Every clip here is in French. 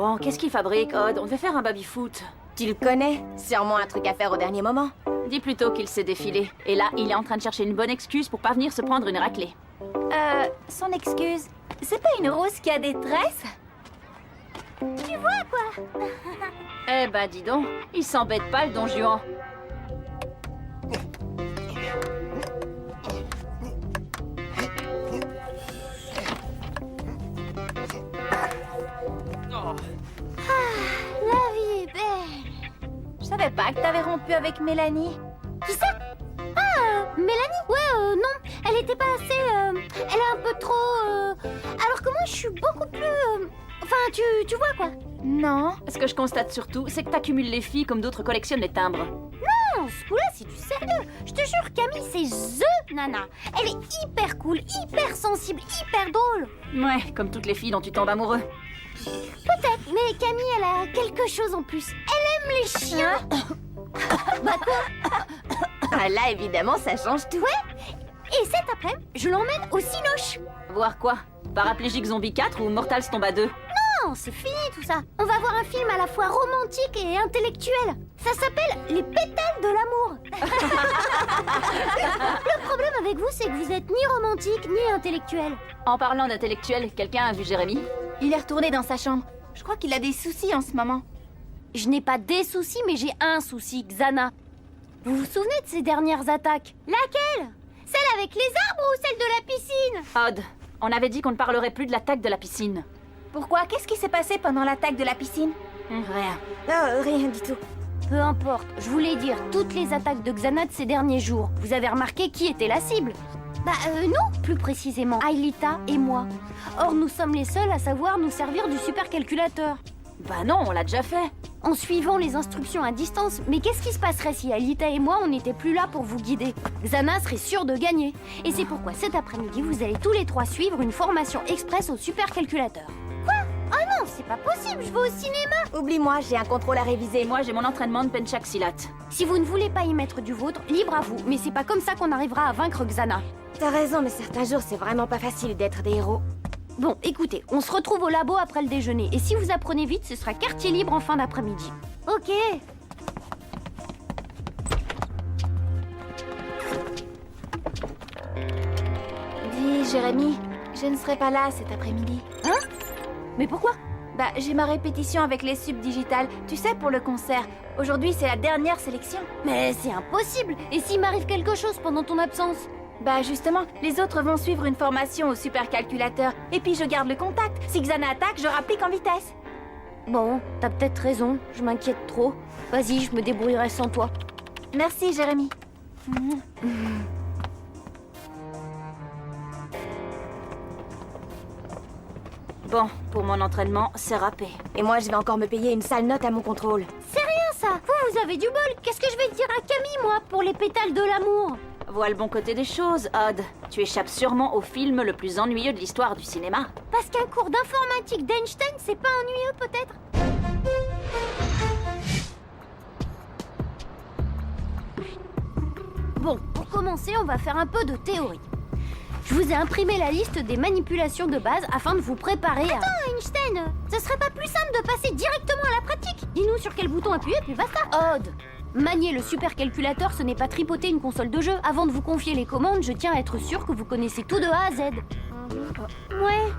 Bon, qu'est-ce qu'il fabrique, Odd? On devait faire un baby-foot. Tu le connais? Sûrement un truc à faire au dernier moment. Dis plutôt qu'il s'est défilé. Et là, il est en train de chercher une bonne excuse pour pas venir se prendre une raclée. Son excuse, c'est pas une rose qui a des tresses? Tu vois quoi? Eh ben, dis donc, il s'embête pas, le don Juan. La vie est belle. Je savais pas que t'avais rompu avec Mélanie. Qui ça? Ah, Mélanie? Ouais, non, elle était pas assez... elle est un peu trop... Alors que moi, je suis beaucoup plus... Enfin, tu vois quoi? Non. Ce que je constate surtout, c'est que t'accumules les filles comme d'autres collectionnent les timbres. Non, ce coup-là, c'est du sérieux. Je te jure, Camille, c'est THE nana. Elle est hyper cool, hyper sensible, hyper drôle. Ouais, comme toutes les filles dont tu tombes amoureux. Peut-être, mais Camille, elle a quelque chose en plus. Elle aime les chiens. Bah quoi? Ah là, évidemment, ça change tout. Ouais. Et cet après-midi, je l'emmène au Cinoche. Voir quoi? Paraplégique Zombie 4 ou Mortal Kombat 2? Non, c'est fini tout ça. On va voir un film à la fois romantique et intellectuel. Ça s'appelle Les pétales de l'amour. Le problème avec vous, c'est que vous êtes ni romantique ni intellectuel. En parlant d'intellectuel, quelqu'un a vu Jérémy? Il est retourné dans sa chambre. Je crois qu'il a des soucis en ce moment. Je n'ai pas des soucis, mais j'ai un souci, Xana. Vous vous souvenez de ces dernières attaques? Laquelle? Celle avec les arbres ou celle de la piscine? Odd, on avait dit qu'on ne parlerait plus de l'attaque de la piscine. Pourquoi? Qu'est-ce qui s'est passé pendant l'attaque de la piscine? Rien. Rien du tout. Peu importe, je voulais dire toutes les attaques de Xana de ces derniers jours. Vous avez remarqué qui était la cible? Non, plus précisément, Aelita et moi. Or, nous sommes les seuls à savoir nous servir du supercalculateur. Bah non, on l'a déjà fait. En suivant les instructions à distance, mais qu'est-ce qui se passerait si Aelita et moi, on n'était plus là pour vous guider? Xana serait sûre de gagner. Et c'est pourquoi cet après-midi, vous allez tous les trois suivre une formation express au supercalculateur. Quoi? Ah non, c'est pas possible, je vais au cinéma. Oublie-moi, j'ai un contrôle à réviser. Moi, j'ai mon entraînement de Penchaxilat. Si vous ne voulez pas y mettre du vôtre, libre à vous. Mais c'est pas comme ça qu'on arrivera à vaincre Xana. T'as raison, mais certains jours, c'est vraiment pas facile d'être des héros. Bon, écoutez, on se retrouve au labo après le déjeuner. Et si vous apprenez vite, ce sera quartier libre en fin d'après-midi. Ok. Dis, Jérémy, je ne serai pas là cet après-midi. Hein? Mais pourquoi? J'ai ma répétition avec les subs digitales. Tu sais, pour le concert. Aujourd'hui, c'est la dernière sélection. Mais c'est impossible. Et s'il m'arrive quelque chose pendant ton absence? Justement, les autres vont suivre une formation au supercalculateur. Et puis je garde le contact. Si Xana attaque, je rapplique en vitesse. Bon, t'as peut-être raison. Je m'inquiète trop. Vas-y, je me débrouillerai sans toi. Merci, Jérémy. Bon, pour mon entraînement, c'est râpé. Et moi, je vais encore me payer une sale note à mon contrôle. C'est rien, ça. Vous avez du bol. Qu'est-ce que je vais dire à Camille, moi, pour les pétales de l'amour? Vois le bon côté des choses, Odd. Tu échappes sûrement au film le plus ennuyeux de l'histoire du cinéma. Parce qu'un cours d'informatique d'Einstein, c'est pas ennuyeux, peut-être? Bon, pour commencer, on va faire un peu de théorie. Je vous ai imprimé la liste des manipulations de base afin de vous préparer à... Attends, Einstein, ce serait pas plus simple de passer directement à la pratique? Dis-nous sur quel bouton appuyer, puis basta. Odd, manier le supercalculateur, ce n'est pas tripoter une console de jeu. Avant de vous confier les commandes, je tiens à être sûr que vous connaissez tout de A à Z. Ouais.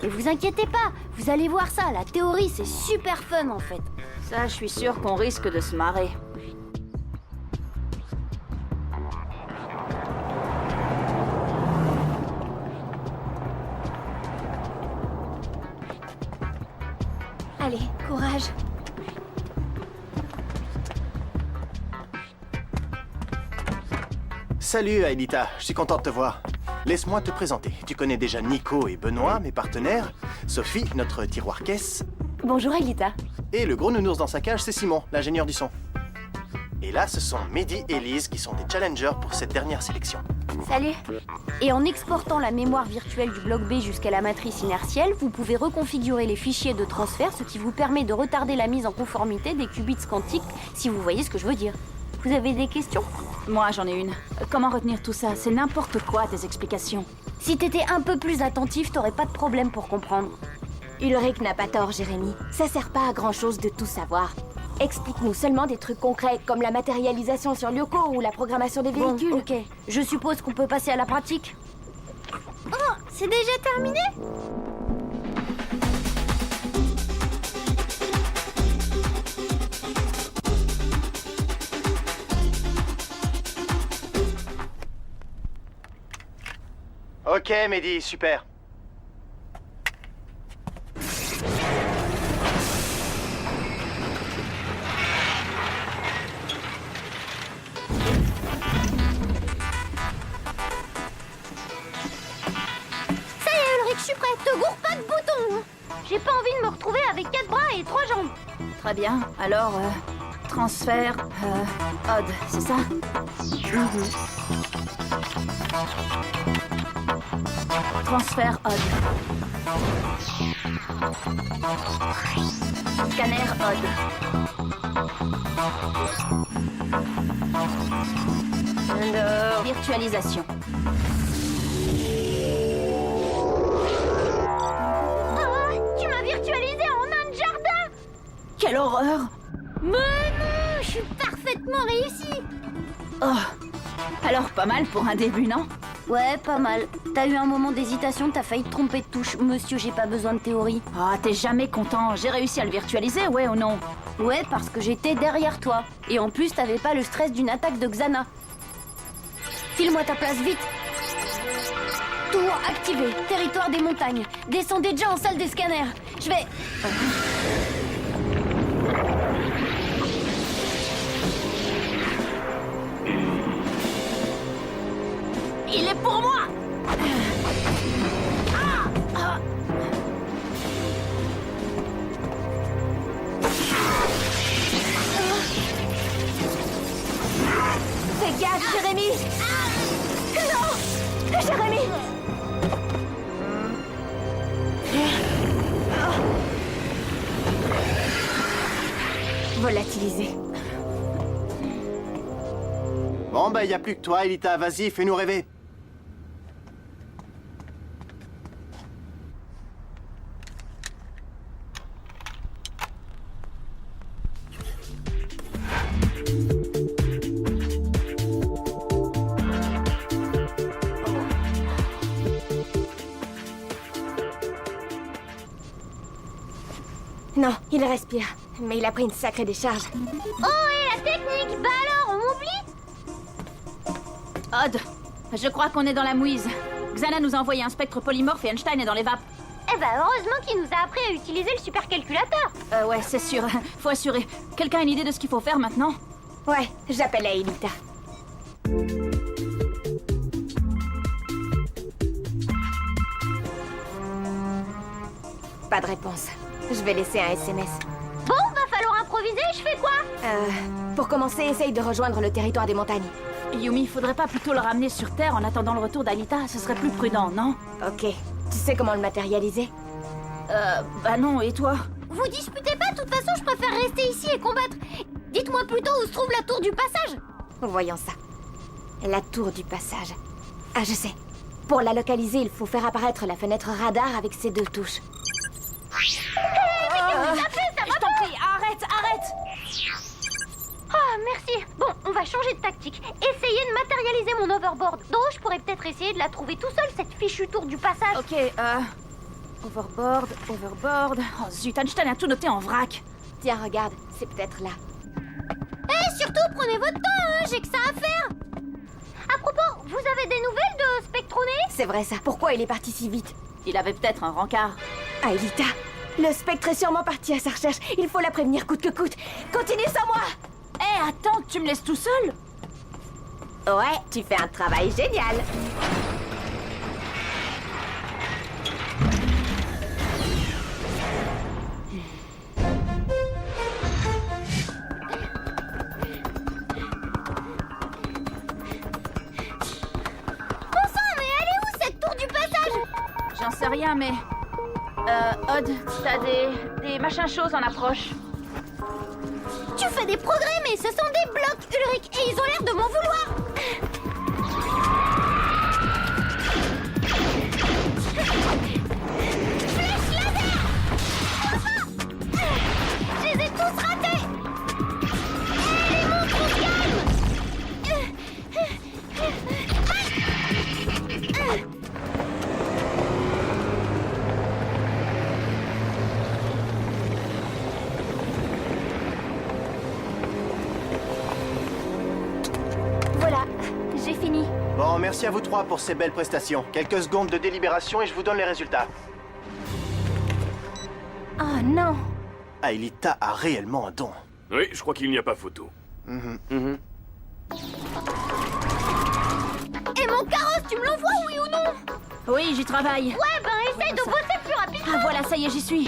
Et vous inquiétez pas, vous allez voir ça, la théorie, c'est super fun en fait. Ça, je suis sûre qu'on risque de se marrer. Allez, courage. Salut Aelita, je suis content de te voir. Laisse-moi te présenter. Tu connais déjà Nico et Benoît, mes partenaires. Sophie, notre tiroir-caisse. Bonjour Aelita. Et le gros nounours dans sa cage, c'est Simon, l'ingénieur du son. Et là, ce sont Mehdi et Lise qui sont des challengers pour cette dernière sélection. Salut. Et en exportant la mémoire virtuelle du bloc B jusqu'à la matrice inertielle, vous pouvez reconfigurer les fichiers de transfert, ce qui vous permet de retarder la mise en conformité des qubits quantiques, si vous voyez ce que je veux dire. Vous avez des questions? Moi, j'en ai une. Comment retenir tout ça? C'est n'importe quoi, tes explications. Si t'étais un peu plus attentif, t'aurais pas de problème pour comprendre. Ulrich n'a pas tort, Jérémy. Ça sert pas à grand-chose de tout savoir. Explique-nous seulement des trucs concrets, comme la matérialisation sur Lyoko ou la programmation des véhicules. Bon, ok. Je suppose qu'on peut passer à la pratique. Oh, c'est déjà terminé? Ok, Mehdi, super. Ça y est, Ulrich, je suis prête. Te gourre pas de boutons. J'ai pas envie de me retrouver avec 4 bras et 3 jambes. Très bien. Alors, transfert, odd, c'est ça? Transfert odd. Scanner odd. Virtualisation. Ah, tu m'as virtualisé en nain de jardin. Quelle horreur! Mais non, je suis parfaitement réussie. Oh! Alors pas mal pour un début, non? Ouais, pas mal. T'as eu un moment d'hésitation, t'as failli te tromper de touche. Monsieur, j'ai pas besoin de théorie. Ah, t'es jamais content. J'ai réussi à le virtualiser, ouais ou non? Ouais, parce que j'étais derrière toi. Et en plus, t'avais pas le stress d'une attaque de Xana. File-moi ta place, vite. Tour activé, territoire des montagnes. Descendez déjà en salle des scanners. Je vais... Il est pour moi! Fais gaffe, Jérémy! Non! Jérémy! Volatilisé. Bon, bah, y a plus que toi, Elita. Vas-y, fais-nous rêver. Non, il respire. Mais il a pris une sacrée décharge. Oh, et la technique. Bah alors, on m'oublie? Odd, je crois qu'on est dans la mouise. Xana nous a envoyé un spectre polymorphe et Einstein est dans les vapes. Eh ben, heureusement qu'il nous a appris à utiliser le supercalculateur. Ouais, c'est sûr. Faut assurer. Quelqu'un a une idée de ce qu'il faut faire maintenant? Ouais, j'appelle à Elita. Pas de réponse. Je vais laisser un SMS. Bon, va falloir improviser, je fais quoi? Pour commencer, essaye de rejoindre le territoire des montagnes. Yumi, faudrait pas plutôt le ramener sur Terre en attendant le retour d'Alita? Ce serait plus prudent, non? Ok. Tu sais comment le matérialiser? Bah non, et toi? Vous disputez pas, de toute façon, je préfère rester ici et combattre. Dites-moi plutôt où se trouve la tour du passage. Voyons ça. La tour du passage. Ah, je sais. Pour la localiser, il faut faire apparaître la fenêtre radar avec ses 2 touches. Je t'en prie, arrête! Ah, merci. Bon, on va changer de tactique. Essayez de matérialiser mon overboard. Donc, je pourrais peut-être essayer de la trouver tout seul, cette fichue tour du passage. Ok, overboard. Oh zut, Einstein a tout noté en vrac. Tiens, regarde, c'est peut-être là. Et surtout, prenez votre temps, hein, j'ai que ça à faire. À propos, vous avez des nouvelles de Spectroné? C'est vrai ça. Pourquoi il est parti si vite? Il avait peut-être un rencard. Ah, Elita! Le spectre est sûrement parti à sa recherche. Il faut la prévenir coûte que coûte. Continue sans moi! Eh, attends, tu me laisses tout seul? Ouais, tu fais un travail génial. Bon sang, mais elle est où, cette tour du passage? J'en sais rien, mais... Odd, t'as des machins choses en approche. Tu fais des progrès, mais ce sont des blocs, Ulrich, et ils ont l'air de m'en vouloir. Flèche laser! Bon, merci à vous trois pour ces belles prestations. Quelques secondes de délibération et je vous donne les résultats. Oh non. Aelita a réellement un don. Oui, je crois qu'il n'y a pas photo. Et mon carrosse, tu me l'envoies, oui ou non? Oui, j'y travaille. Ouais, ben essaye de bosser plus rapidement. Ah voilà, ça y est, j'y suis.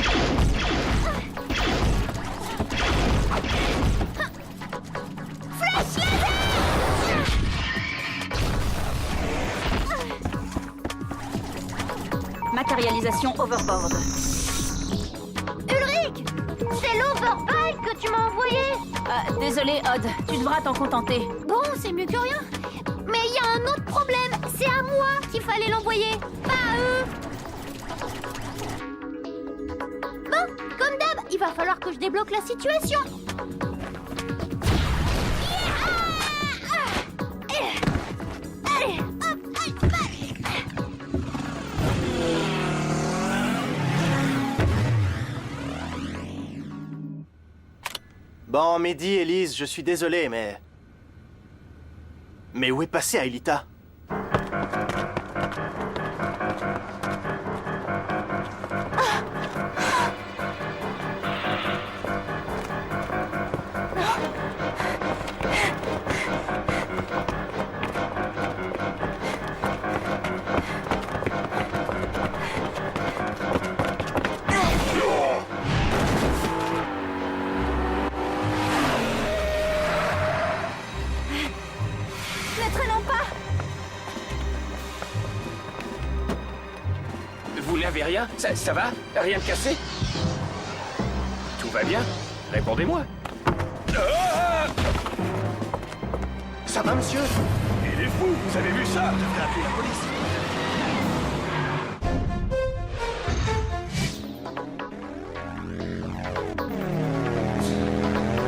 Matérialisation overboard. Ulrich, c'est l'overbike que tu m'as envoyé. Désolé, Odd, tu devras t'en contenter. Bon, c'est mieux que rien. Mais il y a un autre problème. C'est à moi qu'il fallait l'envoyer, pas à eux. Bon, comme d'hab, il va falloir que je débloque la situation. Allez, hop, allez. Bon, Mehdi, Elise, je suis désolé, mais... Mais où est passée Aelita? Ne traînons pas. Vous n'avez rien? Ça va? Rien de cassé? Tout va bien? Répondez-moi. Ça va, monsieur? Il est fou, vous avez vu ça? J'ai appelé la police.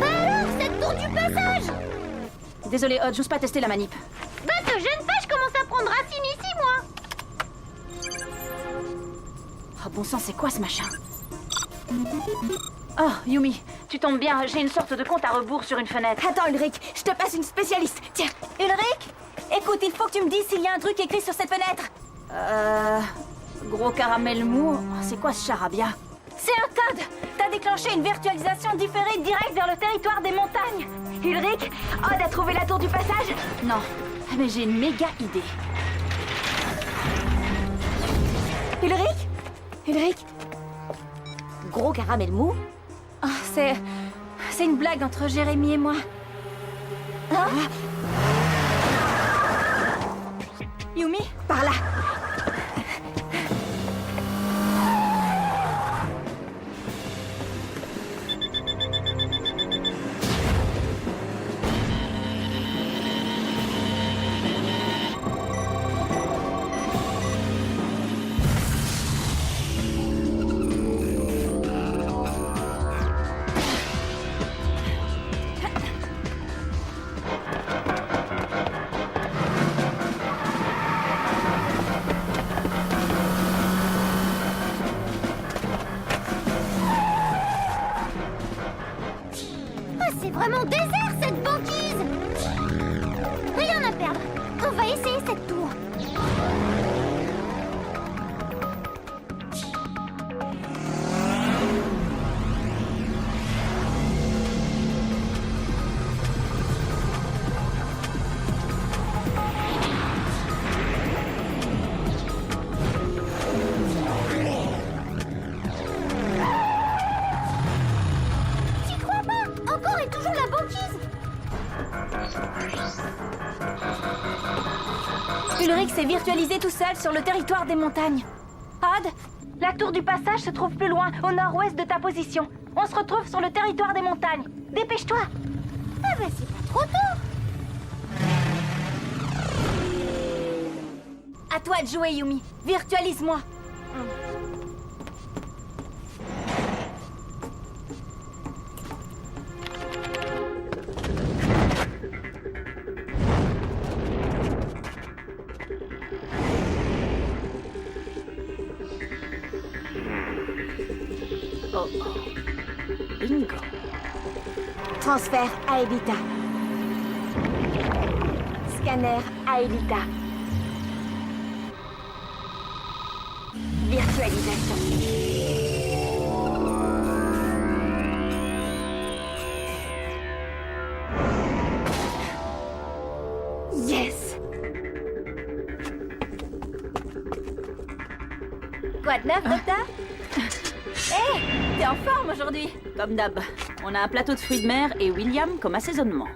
Alors, cette tour du passage. Désolé, Odd, j'ose pas tester la manip. Bah, te gêne pas, je commence à prendre racine ici, moi. Oh bon sang, c'est quoi ce machin? Oh, Yumi, tu tombes bien, j'ai une sorte de compte à rebours sur une fenêtre. Attends, Ulrich, je te passe une spécialiste. Tiens, Ulrich, écoute, il faut que tu me dises s'il y a un truc écrit sur cette fenêtre. Gros caramel mou, c'est quoi ce charabia? C'est un code. T'as déclenché une virtualisation différée direct vers le territoire des montagnes. Ulrich, Odd a trouvé la tour du passage. Non, mais j'ai une méga idée. Ulrich, Ulrich, Gros caramel mou? oh, c'est une blague entre Jérémy et moi. Hein? Yumi, par là. C'est vraiment désert, cette banquise. Rien à perdre. On va essayer cette tour. J'y crois pas. Encore et toujours la banquise. Ulrich s'est virtualisé tout seul sur le territoire des montagnes. Odd, la tour du passage se trouve plus loin, au nord-ouest de ta position. On se retrouve sur le territoire des montagnes. Dépêche-toi. Ah bah c'est pas trop tôt. À toi de jouer, Yumi. Virtualise-moi. Bingo. Transfert Aelita. Scanner Aelita. Virtualisation. Yes. Quoi de neuf, docteur? Hé, t'es en forme aujourd'hui. Comme d'hab, on a un plateau de fruits de mer et William comme assaisonnement.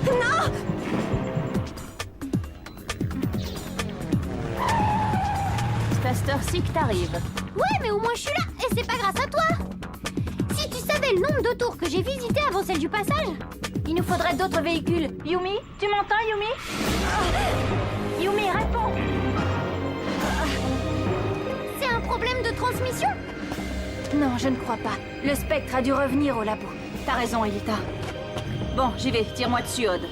Non! C'est à cette heure-ci que t'arrives. Ouais, mais au moins je suis là, et c'est pas grâce à toi. Si tu savais le nombre de tours que j'ai visitées avant celle du passage, Il nous faudrait d'autres véhicules. Yumi, tu m'entends, Yumi? Yumi, réponds! c'est un problème de transmission. Non, je ne crois pas. Le spectre a dû revenir au labo. T'as raison, Elita. Bon, j'y vais, tire-moi dessus, Odd.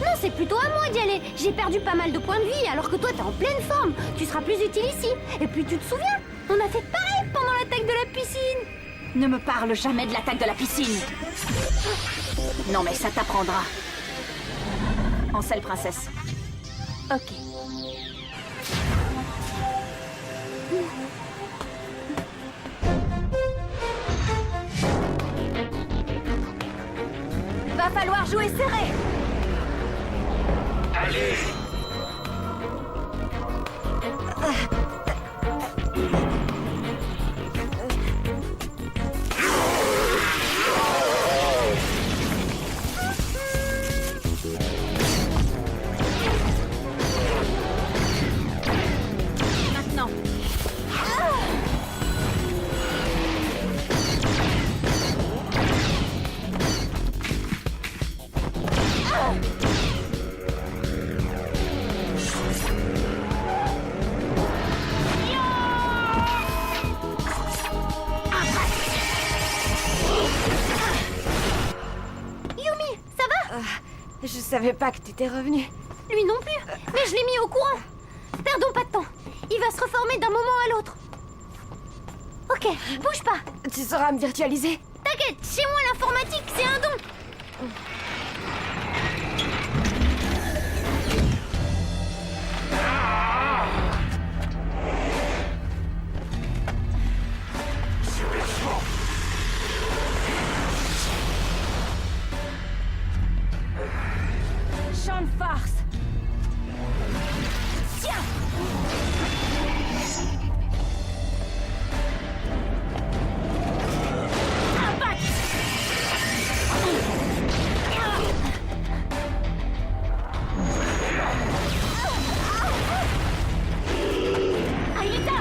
Non, c'est plutôt à moi d'y aller. J'ai perdu pas mal de points de vie, alors que toi, t'es en pleine forme. Tu seras plus utile ici. Et puis, tu te souviens, on a fait pareil pendant l'attaque de la piscine. Ne me parle jamais de l'attaque de la piscine. Non, mais ça t'apprendra. En selle, princesse. Ok. Va falloir jouer serré. Allez! Maintenant. Yumi, ça va? Je savais pas que t'étais revenu. Lui non plus, mais je l'ai mis au courant. Perdons pas de temps. Il va se reformer d'un moment à l'autre. Ok, bouge pas. Tu sauras me virtualiser. T'inquiète, chez moi l'informatique, c'est un don. Champ de farce. Tiens. Impact. Aïda.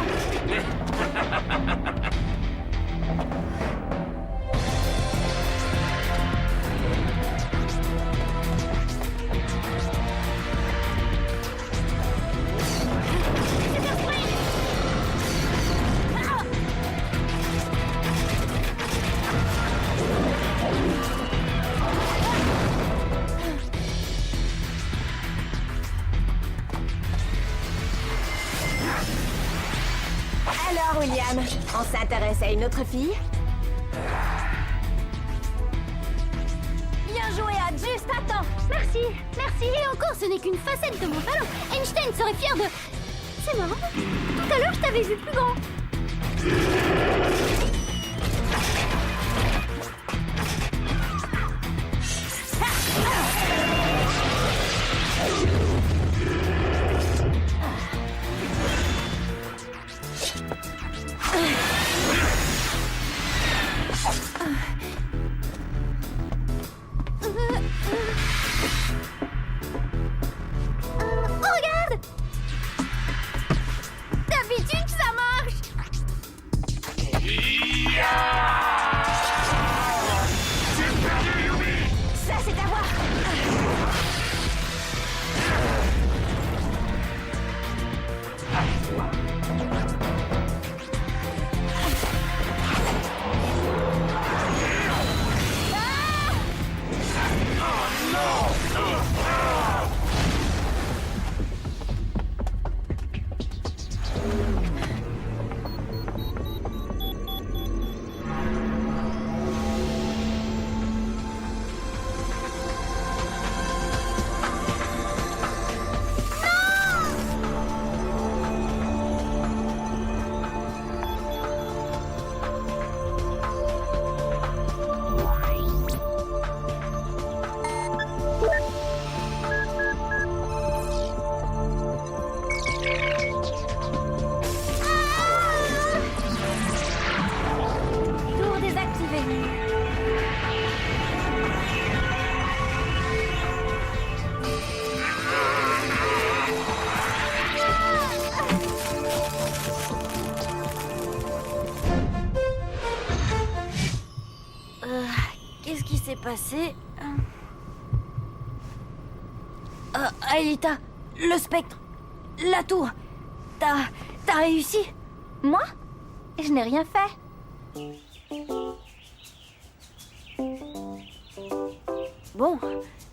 Alors, William, on s'intéresse à une autre fille? Bien joué, Ad, juste à temps. Merci, merci. Et encore, ce n'est qu'une facette de mon talent. Einstein serait fier de... C'est marrant. Tout à l'heure, je t'avais vu plus grand. Regarde! D'habitude, ça marche! s'est passé... Aelita, le spectre, la tour, t'as réussi? Moi? Je n'ai rien fait. Bon,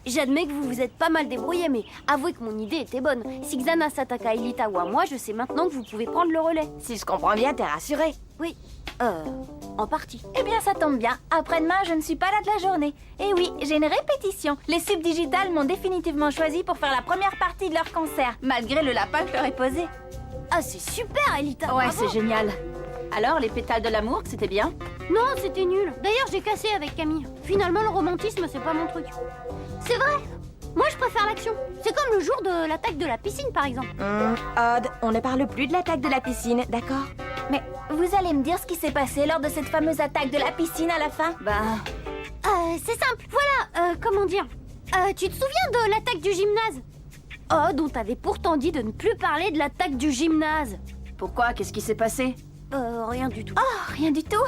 j'admets que vous vous êtes pas mal débrouillé, mais avouez que mon idée était bonne. Si Xana s'attaque à Aelita ou à moi, je sais maintenant que vous pouvez prendre le relais. Si je comprends bien, t'es rassurée. Oui, en partie. Eh bien, ça tombe bien. Après-demain, je ne suis pas là de la journée. Et oui, j'ai une répétition. Les subdigitales m'ont définitivement choisi pour faire la première partie de leur concert, malgré le lapin que je leur ai posé. Ah, c'est super, Aelita. Ouais, bravo. c'est génial. Alors, les pétales de l'amour, c'était bien? Non, c'était nul. D'ailleurs, j'ai cassé avec Camille. Finalement, le romantisme, c'est pas mon truc. C'est vrai. Moi, je préfère l'action. C'est comme le jour de l'attaque de la piscine, par exemple. Odd, on ne parle plus de l'attaque de la piscine, d'accord? Mais vous allez me dire ce qui s'est passé lors de cette fameuse attaque de la piscine à la fin? C'est simple. Voilà, comment dire. Tu te souviens de l'attaque du gymnase? Oh, dont t'avais pourtant dit de ne plus parler de l'attaque du gymnase. Pourquoi? Qu'est-ce qui s'est passé? Rien du tout. Oh, rien du tout.